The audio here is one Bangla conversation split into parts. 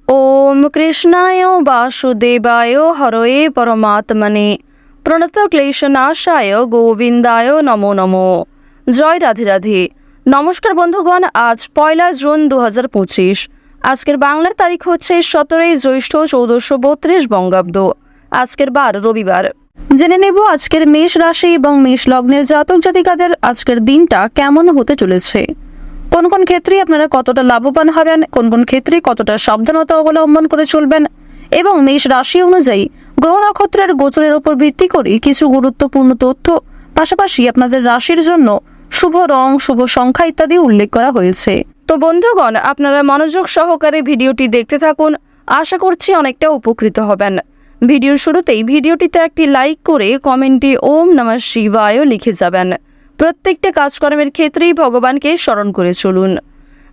ওম কৃষ্ণায় বাসুদেবায় হরয়ে পরমাত্মনে প্রণত ক্লেশনাশায় গোবিন্দায় নমো নমো। জয় রাধে রাধে। নমস্কার বন্ধুগণ, আজ 1 জুন 2025। আজকের বাংলার তারিখ হচ্ছে 17 জ্যৈষ্ঠ 1432 বঙ্গাব্দ। আজকের বার রবিবার। জেনে নেব আজকের মেষ রাশি এবং মেষ লগ্নের জাতক জাতিকাদের আজকের দিনটা কেমন হতে চলেছে। কোন কোন ক্ষেত্রে আপনারা কতটা লাভবান হবেন, কোন কোন ক্ষেত্রে কতটা সাবধানতা অবলম্বন করে চলবেন, এবং মেষ রাশি অনুযায়ী গ্রহ নক্ষত্রের গোচরের উপর ভিত্তি করে কিছু গুরুত্বপূর্ণ তথ্য, পাশাপাশি আপনাদের রাশির জন্য শুভ রং, শুভ সংখ্যা ইত্যাদি উল্লেখ করা হয়েছে। তো বন্ধুগণ, আপনারা মনোযোগ সহকারে ভিডিওটি দেখতে থাকুন। আশা করছি অনেকটা উপকৃত হবেন। ভিডিওর শুরুতেই ভিডিওটিতে একটি লাইক করে কমেন্টে ওম নমঃ শিবায় লিখে যাবেন। প্রত্যেকটা কাজকর্মের ক্ষেত্রেই ভগবানকে স্মরণ করে চলুন।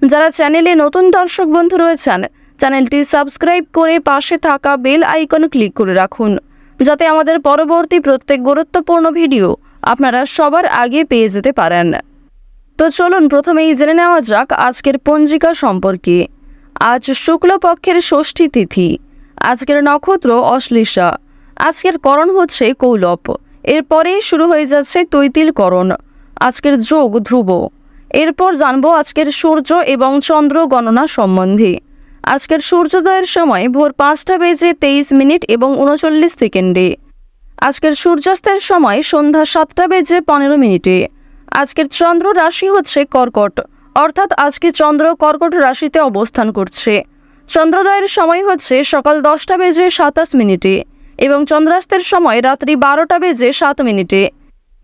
যারা চ্যানেলে নতুন দর্শক বন্ধু রয়েছেন, চ্যানেলটি সাবস্ক্রাইব করে পাশে থাকা বেল আইকন ক্লিক করে রাখুন, যাতে আমাদের পরবর্তী প্রত্যেক গুরুত্বপূর্ণ ভিডিও আপনারা সবার আগে পেয়ে যেতে পারেন। তো চলুন প্রথমেই জেনে নেওয়া যাক আজকের পঞ্জিকা সম্পর্কে। আজ শুক্লপক্ষের ষষ্ঠী তিথি। আজকের নক্ষত্র অশ্লেষা। আজকের করণ হচ্ছে কৌলব। এরপরেই শুরু হয়ে যাচ্ছে তৈতিল করণ। আজকের যোগ ধ্রুব। এরপর জানবো আজকের সূর্য এবং চন্দ্র গণনা সম্বন্ধে। আজকের সূর্যোদয়ের সময় ভোর 5:23 এবং 39 সেকেন্ডে। আজকের সূর্যাস্তের সময় সন্ধ্যা 7:15। আজকের চন্দ্র রাশি হচ্ছে কর্কট, অর্থাৎ আজকে চন্দ্র কর্কট রাশিতে অবস্থান করছে। চন্দ্রোদয়ের সময় হচ্ছে সকাল 10:27 এবং চন্দ্রাস্তের সময় রাত্রি 12:07।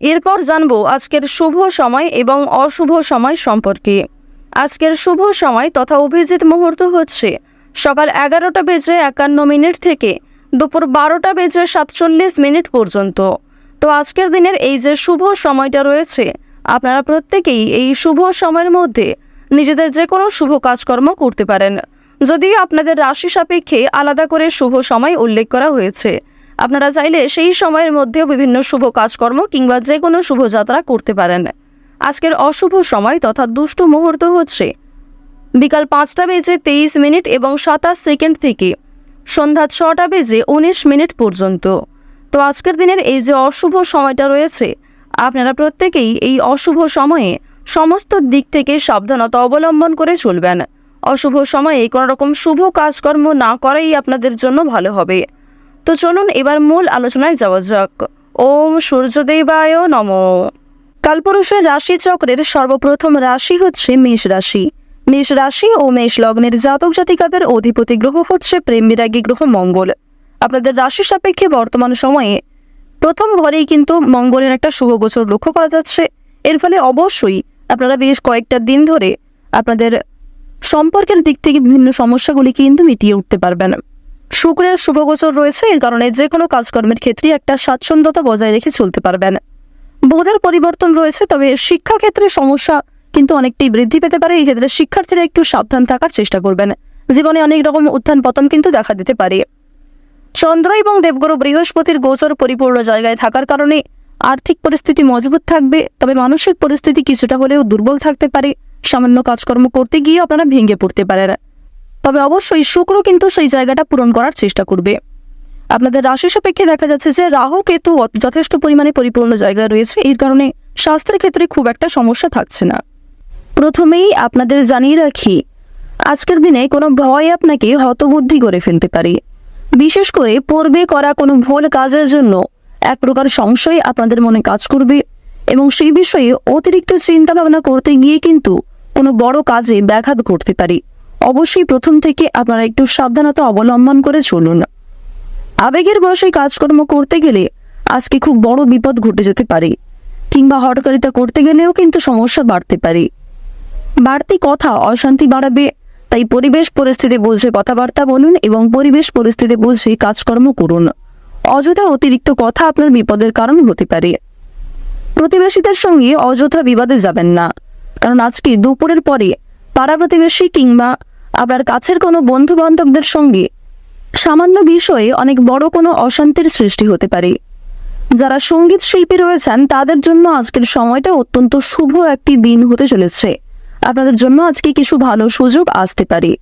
এরপর জানবো আজকের শুভ সময় এবং অশুভ সময় সম্পর্কে। আজকের শুভ সময় তথা অভিজিৎ মুহূর্ত হচ্ছে সকাল 11:51 থেকে দুপুর 12:47 পর্যন্ত। তো আজকের দিনের এই যে শুভ সময়টা রয়েছে, আপনারা প্রত্যেকেই এই শুভ সময়ের মধ্যে নিজেদের যে কোনো শুভ কাজকর্ম করতে পারেন। যদিও আপনাদের রাশি সাপেক্ষে আলাদা করে শুভ সময় উল্লেখ করা হয়েছে, আপনারা চাইলে সেই সময়ের মধ্যেও বিভিন্ন শুভ কাজকর্ম কিংবা যে কোনো শুভযাত্রা করতে পারেন। আজকের অশুভ সময় তথা দুষ্ট মুহূর্ত হচ্ছে বিকাল 5:23 এবং 27 সেকেন্ড থেকে সন্ধ্যা 6:19 পর্যন্ত। তো আজকের দিনের এই যে অশুভ সময়টা রয়েছে, আপনারা প্রত্যেকেই এই অশুভ সময়ে সমস্ত দিক থেকে সাবধানতা অবলম্বন করে চলবেন। অশুভ সময়ে কোনো রকম শুভ কাজকর্ম না করাই আপনাদের জন্য ভালো হবে। তো চলুন এবার মূল আলোচনায় যাওয়া যাক। ওম সূর্যদেবায় নমঃ। কালপুরুষের রাশি চক্রের সর্বপ্রথম রাশি হচ্ছে মেষ রাশি। মেষ রাশি ও মেষ লগ্নের জাতক জাতিকাদের অধিপতি গ্রহ হচ্ছে প্রেম বিরাগী গ্রহ মঙ্গল। আপনাদের রাশি সাপেক্ষে বর্তমান সময়ে প্রথম ঘরেই কিন্তু মঙ্গলের একটা শুভ গোচর লক্ষ্য করা যাচ্ছে। এর ফলে অবশ্যই আপনারা বেশ কয়েকটা দিন ধরে আপনাদের সম্পর্কের দিক থেকে বিভিন্ন সমস্যাগুলি কিন্তু মিটিয়ে উঠতে পারবেন। শুক্রের শুভ গোচর রয়েছে, এর কারণে যে কোনো কাজকর্মের ক্ষেত্রে একটা স্বাচ্ছন্দ্যতা বজায় রেখে চলতে পারবেন। বুধের পরিবর্তন রয়েছে, তবে শিক্ষাক্ষেত্রে সমস্যা কিন্তু অনেকটাই বৃদ্ধি পেতে পারে। এই ক্ষেত্রে শিক্ষার্থীরা একটু সাবধান থাকার চেষ্টা করবেন। জীবনে অনেক রকম উত্থান পতন কিন্তু দেখা দিতে পারে। চন্দ্র এবং দেবগুরু বৃহস্পতির গোচর পরিপূর্ণ জায়গায় থাকার কারণে আর্থিক পরিস্থিতি মজবুত থাকবে, তবে মানসিক পরিস্থিতি কিছুটা হলেও দুর্বল থাকতে পারে। সামান্য কাজকর্ম করতে গিয়ে আপনারা ভেঙে পড়তে পারেন, তবে অবশ্যই শুক্র কিন্তু সেই জায়গাটা পূরণ করার চেষ্টা করবে। আপনাদের রাশি সাপেক্ষে দেখা যাচ্ছে যে রাহু কেতু যথেষ্ট পরিমাণে পরিপূর্ণ জায়গায় রয়েছে, এর কারণে স্বাস্থ্যের ক্ষেত্রে খুব একটা সমস্যা থাকছে না। প্রথমেই আপনাদের জানিয়ে রাখি, আজকের দিনে কোনো ভয় আপনাকে হতবুদ্ধি করে ফেলতে পারে। বিশেষ করে পূর্বে করা কোনো ভুল কাজের জন্য এক প্রকার সংশয় আপনাদের মনে কাজ করবে, এবং সেই বিষয়ে অতিরিক্ত চিন্তা ভাবনা করতে গিয়ে কিন্তু কোনো বড় কাজে ব্যাঘাত ঘটতে পারে। অবশ্যই প্রথম থেকে আপনারা একটু সাবধানতা অবলম্বন করে চলুন। আবেগের বশে কাজকর্ম করতে গেলে আজকে খুব বড় বিপদ ঘটে যেতে পারে, কিংবা হঠকারিতা করতে গেলেও কিন্তু সমস্যা বাড়তে পারে। বাড়তি কথা অশান্তি বাড়াবে, তাই পরিবেশ পরিস্থিতি বুঝে কথাবার্তা বলুন এবং পরিবেশ পরিস্থিতি বুঝে কাজকর্ম করুন। অযথা অতিরিক্ত কথা আপনার বিপদের কারণ হতে পারে। প্রতিবেশীদের সঙ্গে অযথা বিবাদে যাবেন না, কারণ আজকে দুপুরের পরে পাড়া প্রতিবেশী কিংবা আপনার কাছের কোনো বন্ধু বান্ধবদের সঙ্গে সামান্য বিষয়ে অনেক বড় কোনো অশান্তির সৃষ্টি হতে পারে। যারা সঙ্গীত শিল্পী রয়েছেন তাদের জন্য আজকের সময়টা অত্যন্ত শুভ একটি দিন হতে চলেছে। আপনাদের জন্য আজকে কিছু ভালো সুযোগ আসতে পারে।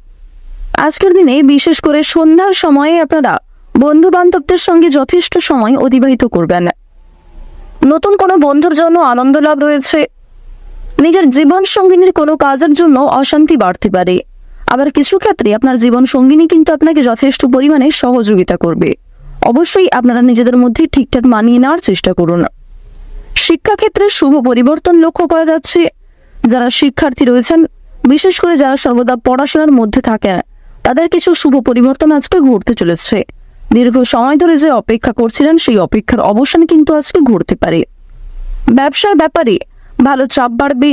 আজকের দিনে বিশেষ করে সন্ধ্যার সময়ে আপনারা বন্ধু বান্ধবদের সঙ্গে যথেষ্ট সময় অতিবাহিত করবেন। নতুন কোনো বন্ধুর জন্য আনন্দ লাভ রয়েছে। নিজের জীবন সঙ্গিনীর কোনো কাজের জন্য অশান্তি বাড়তে পারে। আবার কিছু ক্ষেত্রে আপনার জীবন সঙ্গিনী কিন্তু আপনাকে যথেষ্ট পরিমাণে সহযোগিতা করবে। অবশ্যই আপনারা নিজেদের মধ্যে ঠিকঠাক মানিয়ে নেওয়ার চেষ্টা করুন। শিক্ষাক্ষেত্রে শুভ পরিবর্তন লক্ষ্য করা যাচ্ছে। যারা শিক্ষার্থী রয়েছেন, বিশেষ করে যারা সর্বদা পড়াশোনার মধ্যে থাকেন, তাদের কিছু শুভ পরিবর্তন আজকে ঘটতে চলেছে। দীর্ঘ সময় ধরে যে অপেক্ষা করছিলেন, সেই অপেক্ষার অবসান কিন্তু আজকে ঘটতে পারে। ব্যবসার ব্যাপারে ভালো চাপ বাড়বে,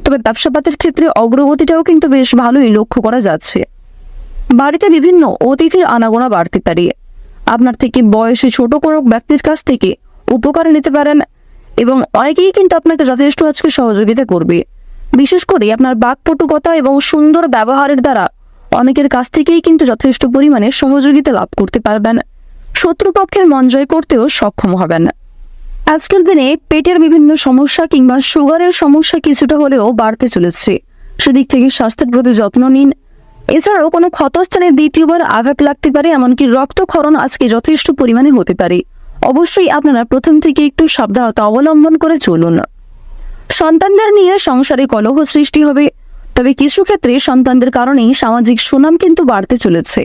তবে ব্যবসাপাতের ক্ষেত্রে অগ্রগতিটাও কিন্তু বেশ ভালোই লক্ষ্য করা যাচ্ছে। বাড়িতে বিভিন্ন অতিথির আনাগোনা বাড়তে পারে। আপনার থেকে বয়সে ছোট কোনো ব্যক্তির কাছ থেকে উপকার নিতে পারেন এবং অনেকেই কিন্তু আপনাকে যথেষ্ট আজকে সহযোগিতা করবে। বিশেষ করে আপনার বাকপটুকতা এবং সুন্দর ব্যবহারের দ্বারা অনেকের কাছ থেকেই কিন্তু যথেষ্ট পরিমাণে সহযোগিতা লাভ করতে পারবেন। শত্রুপক্ষের মন জয় করতেও সক্ষম হবেন। আজকের দিনে পেটের বিভিন্ন সমস্যা কিংবা সুগারের সমস্যা কিছুটা হলেও বাড়তে চলেছে। সেদিক থেকে স্বাস্থ্যের প্রতি যত্ন নিন। এছাড়াও কোনো ক্ষতস্থানে দ্বিতীয়বার আঘাত লাগতে পারে, এমনকি রক্তক্ষরণ আজকে যথেষ্ট পরিমাণে হতে পারে। অবশ্যই আপনারা প্রথম থেকে একটু সাবধানতা অবলম্বন করে চলুন। সন্তানদের নিয়ে সংসারে কলহ সৃষ্টি হবে, তবে কিছু ক্ষেত্রে সন্তানদের কারণেই সামাজিক সুনাম কিন্তু বাড়তে চলেছে।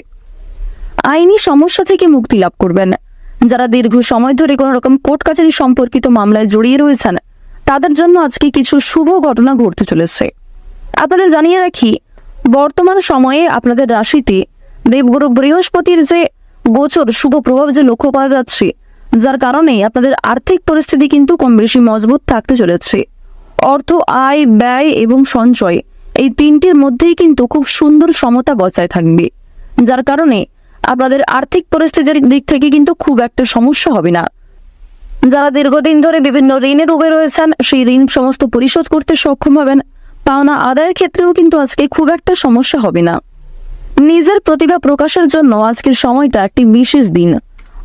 আইনি সমস্যা থেকে মুক্তি লাভ করবেন। যারা দীর্ঘ সময় ধরে কোনো রকম কোর্ট কাছারি সম্পর্কিত মামলায় জড়িয়ে রয়েছেন, তাদের জন্য আজকে কিছু শুভ ঘটনা ঘটতে চলেছে। আপনাদের জানিয়ে রাখি, বর্তমান সময়ে আপনাদের রাশিতে দেবগুরু বৃহস্পতির যে গোচর শুভ প্রভাব যে লক্ষ্য করা যাচ্ছে, যার কারণে আপনাদের আর্থিক পরিস্থিতি কিন্তু কম বেশি মজবুত থাকতে চলেছে। অর্থ, আয়, ব্যয় এবং সঞ্চয়, এই তিনটির মধ্যেই কিন্তু খুব সুন্দর সমতা বজায় থাকবে, যার কারণে আপনাদের আর্থিক পরিস্থিতির দিক থেকে কিন্তু খুব একটা সমস্যা হবে না। যারা দীর্ঘদিন ধরে বিভিন্ন ঋণে ডুবে রয়েছেন, সেই ঋণ সমস্ত পরিশোধ করতে সক্ষম হবেন। পাওনা আদায়ের ক্ষেত্রেও কিন্তু আজকে খুব একটা সমস্যা হবে না। নিজের প্রতিভা প্রকাশের জন্য আজকের সময়টা একটি বিশেষ দিন।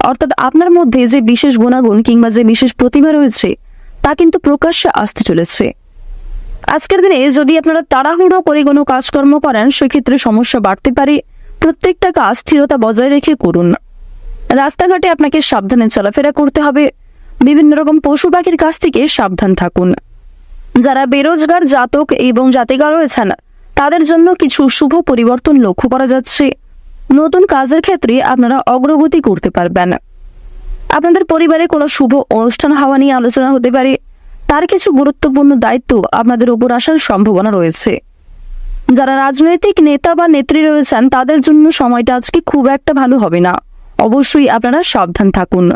অর্থাৎ আপনার মধ্যে যে বিশেষ গুণাগুণ কিংবা যে বিশেষ প্রতিভা রয়েছে, তা কিন্তু প্রকাশ্যে আসতে চলেছে। আজকের দিনে যদি আপনারা তাড়াহুড়ো করে কোনো কাজকর্ম করেন, সেক্ষেত্রে সমস্যা বাড়তে পারে। প্রত্যেকটা কাজ স্থিরতা বজায় রেখে করুন। রাস্তাঘাটে আপনাকে সাবধানে চলাফেরা করতে হবে। বিভিন্ন রকম পশু পাখির কাছ থেকে সাবধান থাকুন। যারা বেরোজগার জাতক এবং জাতিকা রয়েছেন, তাদের জন্য কিছু শুভ পরিবর্তন লক্ষ্য করা যাচ্ছে। নতুন কাজের ক্ষেত্রে আপনারা অগ্রগতি করতে পারবেন। আপনাদের পরিবারে কোনো শুভ অনুষ্ঠান হওয়া নিয়ে আলোচনা হতে পারে। তার কিছু গুরুত্বপূর্ণ দায়িত্ব আপনাদের উপর আসার সম্ভাবনা রয়েছে। যারা রাজনৈতিক নেতা বা নেত্রী রয়েছেন, তাদের জন্য সময়টা আজকে খুব একটা ভালো হবে না। অবশ্যই আপনারা সাবধান থাকুন।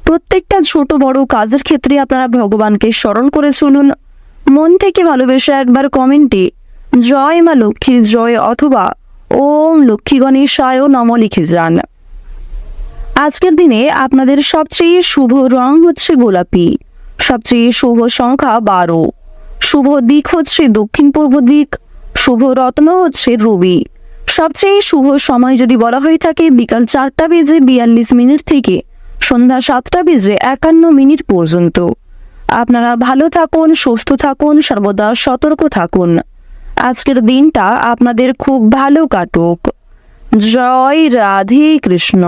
প্রত্যেকটা ছোট বড় কাজের ক্ষেত্রে আপনারা ভগবানকে স্মরণ করে চলুন। মন থেকে ভালোবেসে একবার কমেন্টে জয় মা লক্ষ্মীর জয় অথবা ওম লক্ষ্মী গণেশায় নমঃ লিখে যান। আজকের দিনে আপনাদের সবচেয়ে শুভ রং হচ্ছে গোলাপি। সবচেয়ে শুভ সংখ্যা 12। শুভ দিক হচ্ছে দক্ষিণ পূর্ব দিক। শুভ রত্ন হচ্ছে রবি। সবচেয়ে শুভ সময় যদি বলা হয়ে থাকে, বিকাল 4:42 থেকে সন্ধ্যা 7:51 পর্যন্ত। আপনারা ভালো থাকুন, সুস্থ থাকুন, সর্বদা সতর্ক থাকুন। আজকের দিনটা আপনাদের খুব ভালো কাটুক। জয় রাধে কৃষ্ণ।